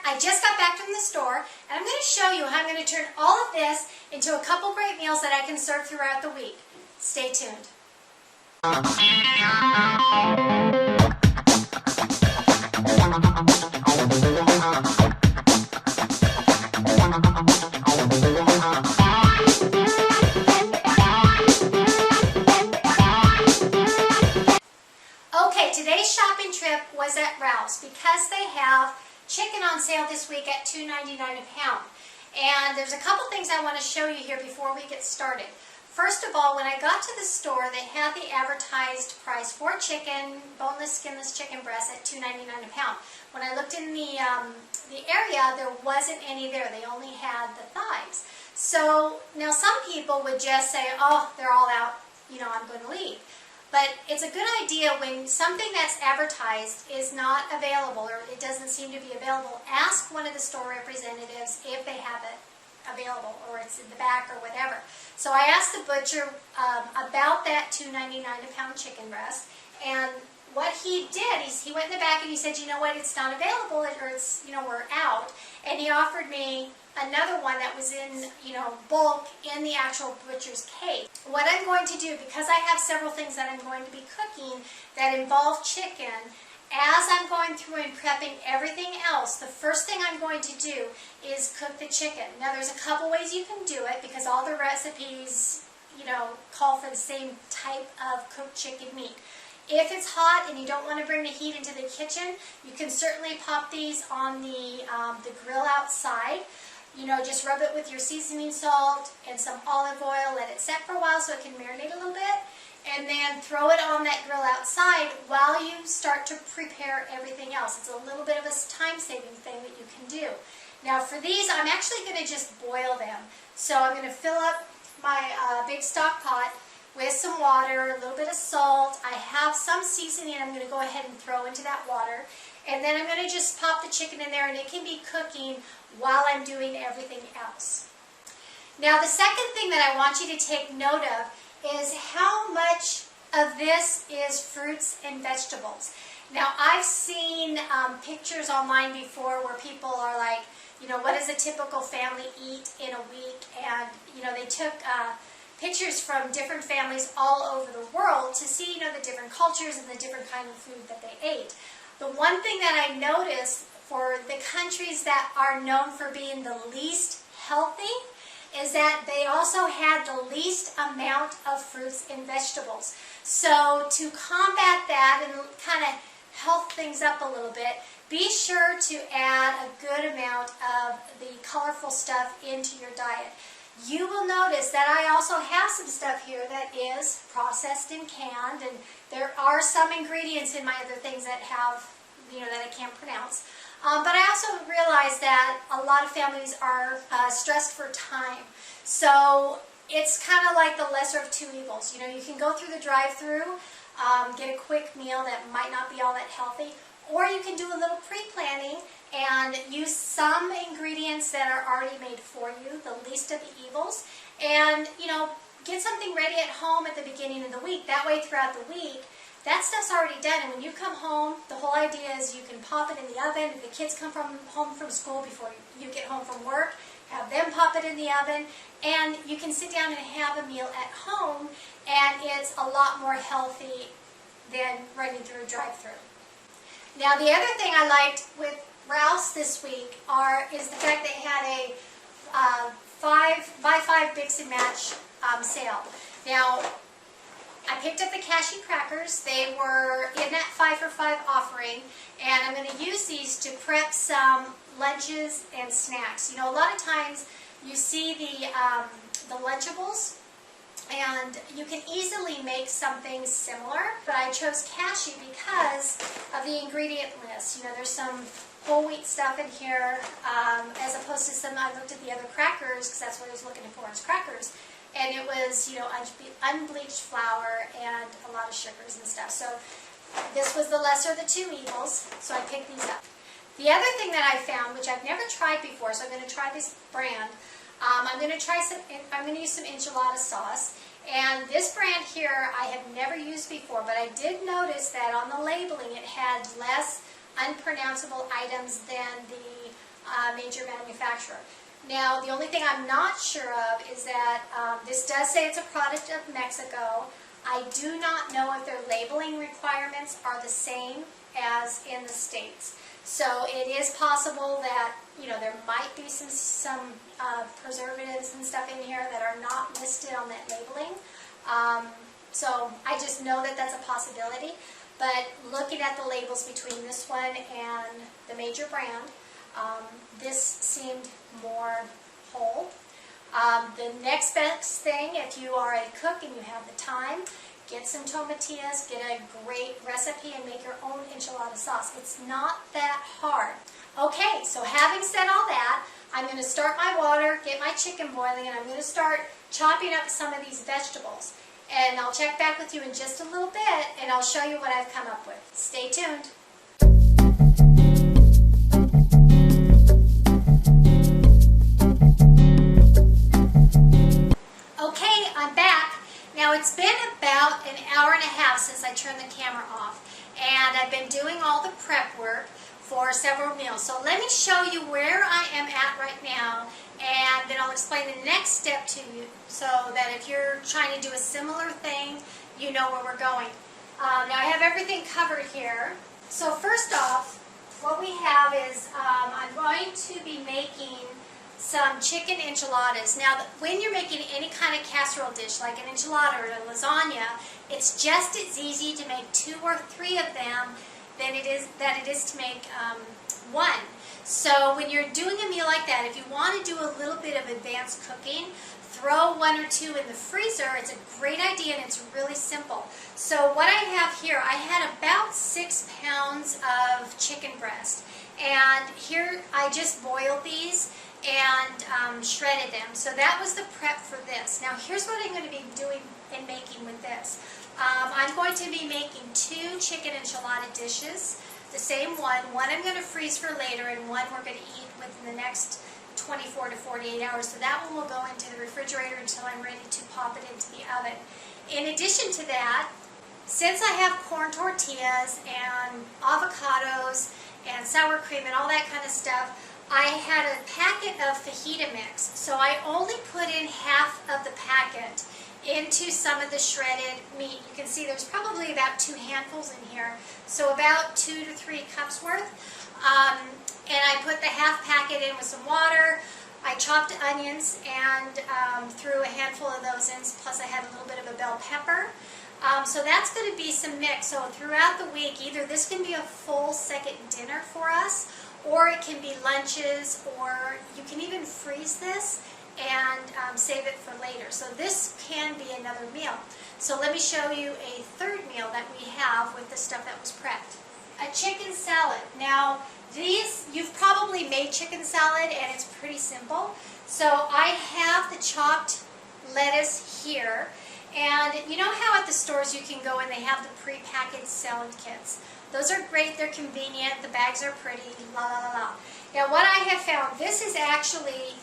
I just got back from the store, and I'm going to show you how I'm going to turn all of this into a couple great meals that I can serve throughout the week. Stay tuned. Okay, today's shopping trip was at Ralph's because they have chicken on sale this week at $2.99 a pound. And there's a couple things I want to show you here before we get started. First of all, when I got to the store, they had the advertised price for chicken, boneless, skinless chicken breast at $2.99 a pound. When I looked in the area, there wasn't any there. They only had the thighs. So now some people would just say, oh, they're all out, I'm going to leave. But it's a good idea when something that's advertised is not available or it doesn't seem to be available, ask one of the store representatives if they have it available or it's in the back or whatever. So I asked the butcher about that $2.99 a pound chicken breast, and what he did is he went in the back and he said, you know what, it's not available, or it's, we're out. And he offered me another one that was in, bulk in the actual butcher's case. What I'm going to do, because I have several things that I'm going to be cooking that involve chicken, as I'm going through and prepping everything else, the first thing I'm going to do is cook the chicken. Now there's a couple ways you can do it because all the recipes, call for the same type of cooked chicken meat. If it's hot and you don't want to bring the heat into the kitchen, you can certainly pop these on the grill outside. Just rub it with your seasoning salt and some olive oil, let it set for a while so it can marinate a little bit, and then throw it on that grill outside while you start to prepare everything else. It's a little bit of a time-saving thing that you can do. Now for these, I'm actually going to just boil them. So I'm going to fill up my big stock pot with some water, a little bit of salt. I have some seasoning I'm going to go ahead and throw into that water. And then I'm going to just pop the chicken in there, and it can be cooking while I'm doing everything else. Now the second thing that I want you to take note of is how much of this is fruits and vegetables. Now I've seen pictures online before where people are like, what does a typical family eat in a week? And they took pictures from different families all over the world to see the different cultures and the different kind of food that they ate. The one thing that I noticed for the countries that are known for being the least healthy is that they also had the least amount of fruits and vegetables. So to combat that and kind of health things up a little bit, be sure to add a good amount of the colorful stuff into your diet. You will notice that I also have some stuff here that is processed and canned, and there are some ingredients in my other things that have, that I can't pronounce. But I also realize that a lot of families are stressed for time. So it's kind of like the lesser of two evils. You can go through the drive-thru, get a quick meal that might not be all that healthy, or you can do a little pre-planning and use some ingredients that are already made for you, the least of the evils, and get something ready at home at the beginning of the week. That way throughout the week, that stuff's already done, and when you come home, the whole idea is you can pop it in the oven. If the kids come home from school before you get home from work, have them pop it in the oven, and you can sit down and have a meal at home, and it's a lot more healthy than running through a drive-thru. Now the other thing I liked with Ralph's this week is the fact they had a 5x5 mix and match sale. Now I picked up the cashew crackers. They were in that 5-for-5 offering, and I'm going to use these to prep some lunches and snacks. A lot of times you see the Lunchables, and you can easily make something similar, but I chose cashew because of the ingredient list. There's some whole wheat stuff in here, as opposed to some, I looked at the other crackers, because that's what I was looking for, is crackers. And it was, unbleached flour and a lot of sugars and stuff. So this was the lesser of the two evils, so I picked these up. The other thing that I found, which I've never tried before, so I'm going to try this brand. I'm going to use some enchilada sauce. And this brand here I have never used before, but I did notice that on the labeling it had less unpronounceable items than the major manufacturer. Now, the only thing I'm not sure of is that this does say it's a product of Mexico. I do not know if their labeling requirements are the same as in the States. So it is possible that, you know, there might be some preservatives and stuff in here that are not listed on that labeling. So I just know that that's a possibility. But looking at the labels between this one and the major brand, this seemed more whole. The next best thing, if you are a cook and you have the time, get some tomatillas, get a great recipe, and make your own enchilada sauce. It's not that hard. Okay, so having said all that, I'm going to start my water, get my chicken boiling, and I'm going to start chopping up some of these vegetables. And I'll check back with you in just a little bit, and I'll show you what I've come up with. Stay tuned. Okay, I'm back. Now it's been about an hour and a half since I turned the camera off, and I've been doing all the prep work for several meals. So let me show you where I am at right now, and then I'll explain the next step to you so that if you're trying to do a similar thing, you know where we're going. Now I have everything covered here. So first off, what we have is I'm going to be making some chicken enchiladas. Now, when you're making any kind of casserole dish, like an enchilada or a lasagna, it's just as easy to make 2 or 3 of them than it is to make one. So when you're doing a meal like that, if you want to do a little bit of advanced cooking, throw 1 or 2 in the freezer. It's a great idea, and it's really simple. So what I have here, I had about 6 pounds of chicken breast, and here I just boiled these and shredded them. So that was the prep for this. Now here's what I'm going to be doing and making with this. I'm going to be making 2 chicken enchilada dishes, the same one. One I'm going to freeze for later, and one we're going to eat within the next 24 to 48 hours. So that one will go into the refrigerator until I'm ready to pop it into the oven. In addition to that, since I have corn tortillas and avocados and sour cream and all that kind of stuff, I had a packet of fajita mix. So I only put in half of the packet into some of the shredded meat. You can see there's probably about 2 handfuls in here, so about 2 to 3 cups worth. And I put the half packet in with some water. I chopped onions and threw a handful of those in, plus I had a little bit of a bell pepper. So that's going to be some mix. So throughout the week, either this can be a full second dinner for us, or it can be lunches, or you can even freeze this and save it for later. So this can be another meal. So let me show you a third meal that we have with the stuff that was prepped. A chicken salad. Now these, you've probably made chicken salad and it's pretty simple. So I have the chopped lettuce here. And you know how at the stores you can go and they have the pre-packaged salad kits? Those are great, they're convenient, the bags are pretty, la la la la. Now what I have found, this is actually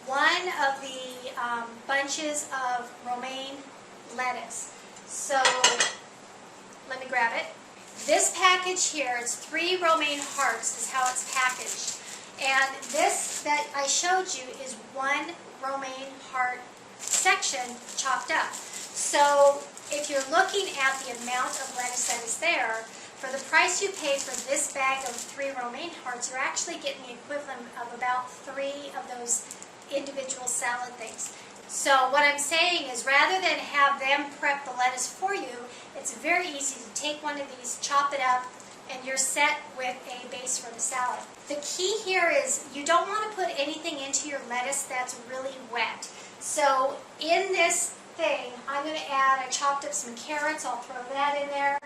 one of the bunches of romaine lettuce. So let me grab it. This package here, it's 3 romaine hearts is how it's packaged. And this that I showed you is 1 romaine heart section chopped up. So if you're looking at the amount of lettuce that is there, for the price you pay for this bag of 3 romaine hearts, you're actually getting the equivalent of about 3 of those individual salad things. So what I'm saying is, rather than have them prep the lettuce for you, it's very easy to take one of these, chop it up, and you're set with a base for the salad. The key here is you don't want to put anything into your lettuce that's really wet. So in this thing, I'm going to add, I chopped up some carrots, I'll throw that in there.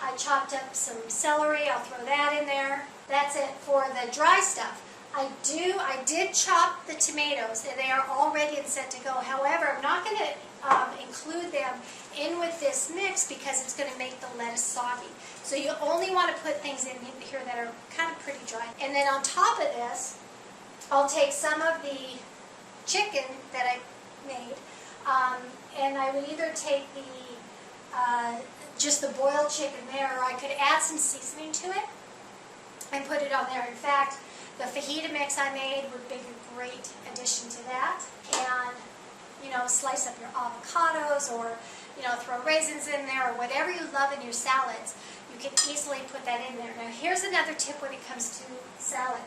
I chopped up some celery, I'll throw that in there. That's it for the dry stuff. I did chop the tomatoes, and they are all ready and set to go. However, I'm not going to include them in with this mix because it's going to make the lettuce soggy. So you only want to put things in here that are kind of pretty dry. And then on top of this, I'll take some of the chicken that I made, and I would either take the just the boiled chicken there, or I could add some seasoning to it and put it on there. In fact, The fajita mix I made would be a great addition to that. And, you know, slice up your avocados, or, you know, throw raisins in there, or whatever you love in your salads. You can easily put that in there. Now, here's another tip when it comes to salad,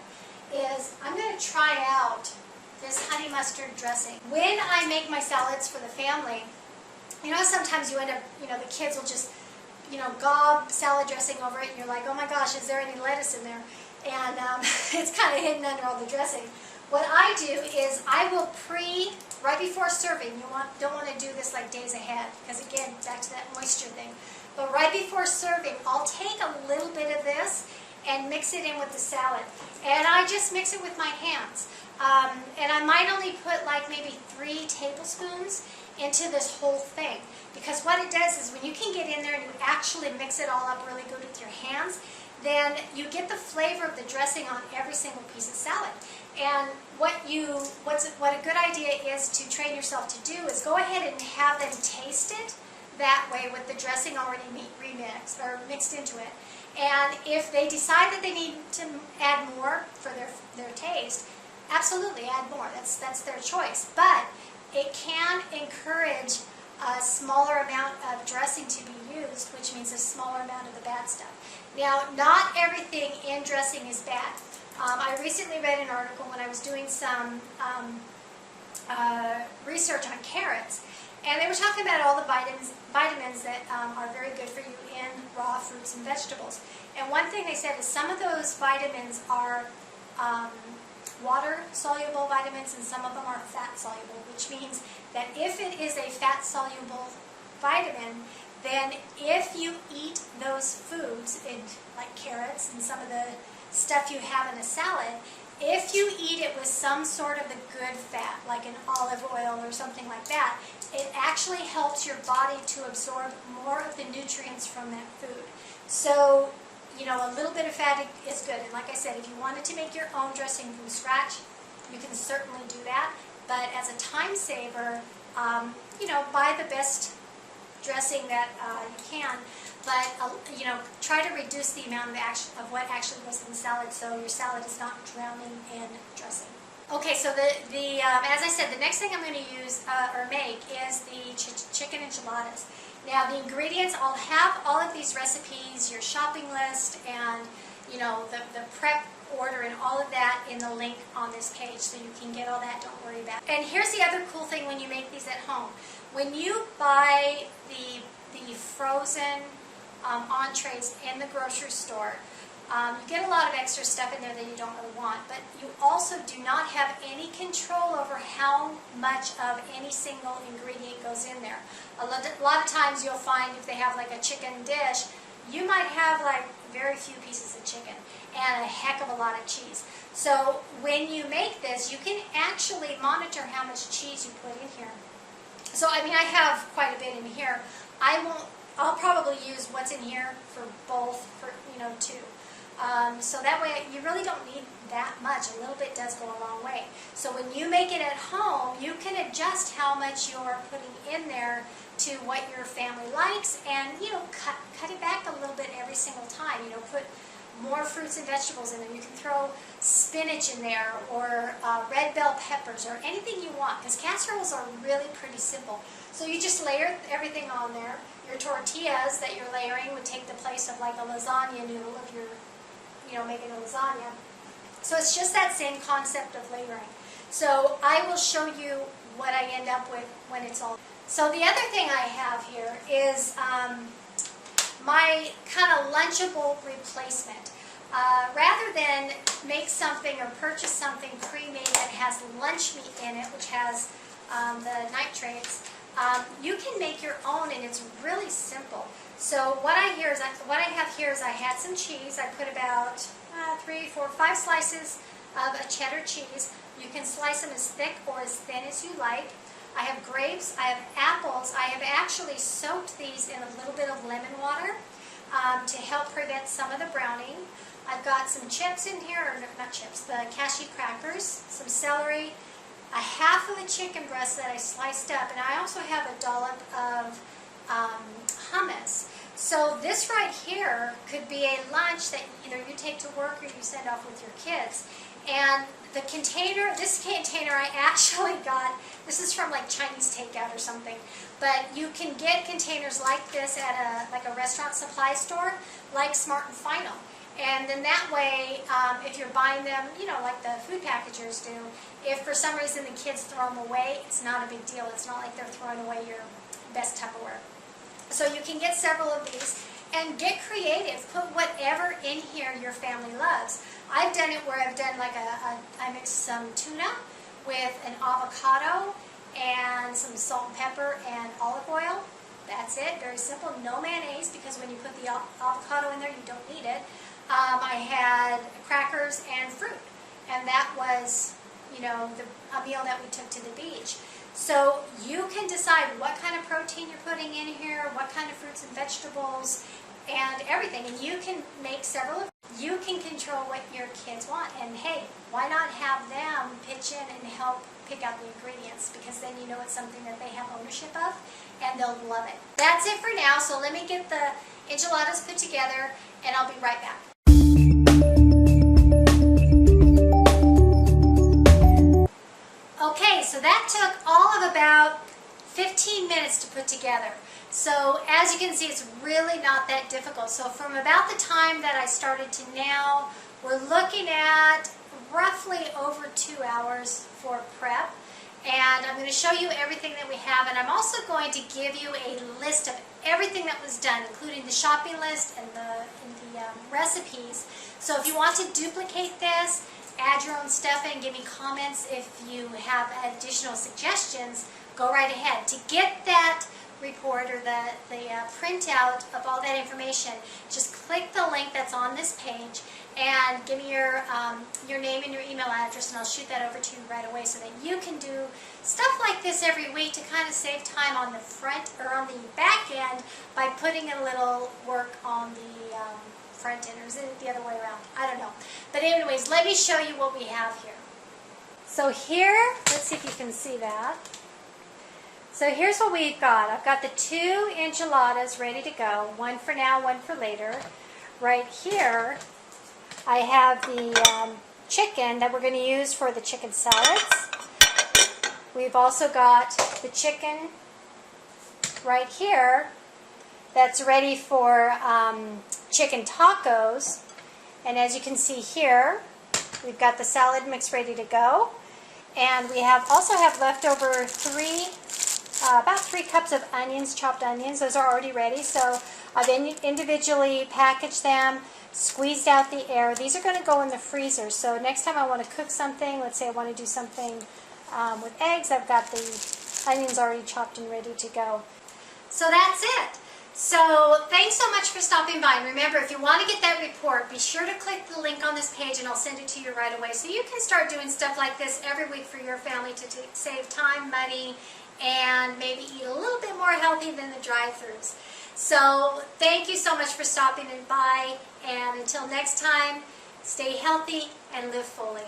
is I'm going to try out this honey mustard dressing. When I make my salads for the family, you know, sometimes you end up, you know, the kids will just, you know, gob salad dressing over it, and you're like, oh my gosh, is there any lettuce in there? And it's kind of hidden under all the dressing. What I do is I will right before serving, don't want to do this like days ahead, because again, back to that moisture thing. But right before serving, I'll take a little bit of this and mix it in with the salad. And I just mix it with my hands. And I might only put like maybe 3 tablespoons into this whole thing. Because what it does is when you can get in there and you actually mix it all up really good with your hands, then you get the flavor of the dressing on every single piece of salad. And what a good idea is to train yourself to do is go ahead and have them taste it that way with the dressing already remixed or mixed into it. And if they decide that they need to add more for their taste, absolutely add more. That's their choice. But it can encourage a smaller amount of dressing to be used, which means a smaller amount of the bad stuff. Now, not everything in dressing is bad. I recently read an article when I was doing some research on carrots, and they were talking about all the vitamins that are very good for you in raw fruits and vegetables. And one thing they said is some of those vitamins are water-soluble vitamins, and some of them are fat-soluble, which means that if it is a fat-soluble vitamin, then if you eat those foods, like carrots and some of the stuff you have in a salad, if you eat it with some sort of a good fat, like an olive oil or something like that, it actually helps your body to absorb more of the nutrients from that food. So, you know, a little bit of fat is good. And like I said, if you wanted to make your own dressing from scratch, you can certainly do that. But as a time saver, you know, buy the best dressing that you can. But, you know, try to reduce the amount of what actually goes in the salad so your salad is not drowning in dressing. Okay, so as I said, the next thing I'm going to use or make is the chicken enchiladas. Now, the ingredients, I'll have all of these recipes, your shopping list, and, you know, the prep order and all of that in the link on this page, so you can get all that, don't worry about it. And here's the other cool thing when you make these at home. When you buy the frozen entrees in the grocery store, you get a lot of extra stuff in there that you don't really want, but you also do not have any control over how much of any single ingredient goes in there. A lot of times you'll find if they have like a chicken dish, you might have like very few pieces of chicken and a heck of a lot of cheese. So when you make this, you can actually monitor how much cheese you put in here. So I mean, I have quite a bit in here. I'll probably use what's in here for both, for, you know, 2. So that way you really don't need that much. A little bit does go a long way. So when you make it at home, you can adjust how much you're putting in there to what your family likes, and, you know, cut it back a little bit every single time. You know, put more fruits and vegetables in there. You can throw spinach in there, or red bell peppers, or anything you want, because casseroles are really pretty simple. So you just layer everything on there. Your tortillas that you're layering would take the place of like a lasagna noodle if you're, you know, making a lasagna. So it's just that same concept of layering. So I will show you what I end up with when it's all. So the other thing I have here is my kind of lunchable replacement. Rather than make something or purchase something pre-made that has lunch meat in it, which has the nitrates, you can make your own, and it's really simple. So what I have here is I had some cheese. I put about 3, 4, 5 slices of a cheddar cheese. You can slice them as thick or as thin as you like. I have grapes. I have apples. I have actually soaked these in a little bit of lemon water to help prevent some of the browning. I've got some chips in here, or not chips, the cashew crackers, some celery, a half of a chicken breast that I sliced up, and I also have a dollop of hummus. So this right here could be a lunch that either you take to work or you send off with your kids. And the container, this container I actually got, this is from like Chinese takeout or something, but you can get containers like this at a restaurant supply store like Smart and Final. And then that way, if you're buying them, you know, like the food packagers do, if for some reason the kids throw them away, it's not a big deal. It's not like they're throwing away your best Tupperware. So you can get several of these and get creative. Put whatever in here your family loves. I've done it where I've done like I mixed some tuna with an avocado and some salt and pepper and olive oil. That's it. Very simple. No mayonnaise, because when you put the avocado in there, you don't need it. I had crackers and fruit, and that was, you know, a meal that we took to the beach. So you can decide what kind of protein you're putting in here, what kind of fruits and vegetables, and everything. And you can make several of them. You can control what your kids want. And hey, why not have them pitch in and help pick out the ingredients? Because then you know it's something that they have ownership of, and they'll love it. That's it for now. So let me get the enchiladas put together, and I'll be right back. Okay, so that took all of about 15 minutes to put together. So as you can see, it's really not that difficult. So from about the time that I started to now, we're looking at roughly over 2 hours for prep. And I'm going to show you everything that we have, and I'm also going to give you a list of everything that was done, including the shopping list and the recipes. So if you want to duplicate this, add your own stuff in, give me comments if you have additional suggestions, go right ahead. To get that report or the printout of all that information, just click the link that's on this page and give me your name and your email address, and I'll shoot that over to you right away so that you can do stuff like this every week to kind of save time on the front or on the back end by putting a little work on the front end, or is it the other way around? I don't know. But anyways, let me show you what we have here. So here, let's see if you can see that. So here's what we've got. I've got the 2 enchiladas ready to go. One for now, one for later. Right here, I have the chicken that we're going to use for the chicken salads. We've also got the chicken right here that's ready for chicken tacos. And as you can see here, we've got the salad mix ready to go. And we also have leftover about 3 cups of onions, chopped onions. Those are already ready. So I've individually packaged them, squeezed out the air. These are going to go in the freezer. So next time I want to cook something, let's say I want to do something with eggs, I've got the onions already chopped and ready to go. So that's it. So thanks so much for stopping by. And remember, if you want to get that report, be sure to click the link on this page and I'll send it to you right away. So you can start doing stuff like this every week for your family to save time, money, and maybe eat a little bit more healthy than the drive-thrus. So thank you so much for stopping by, and until next time, stay healthy and live fully.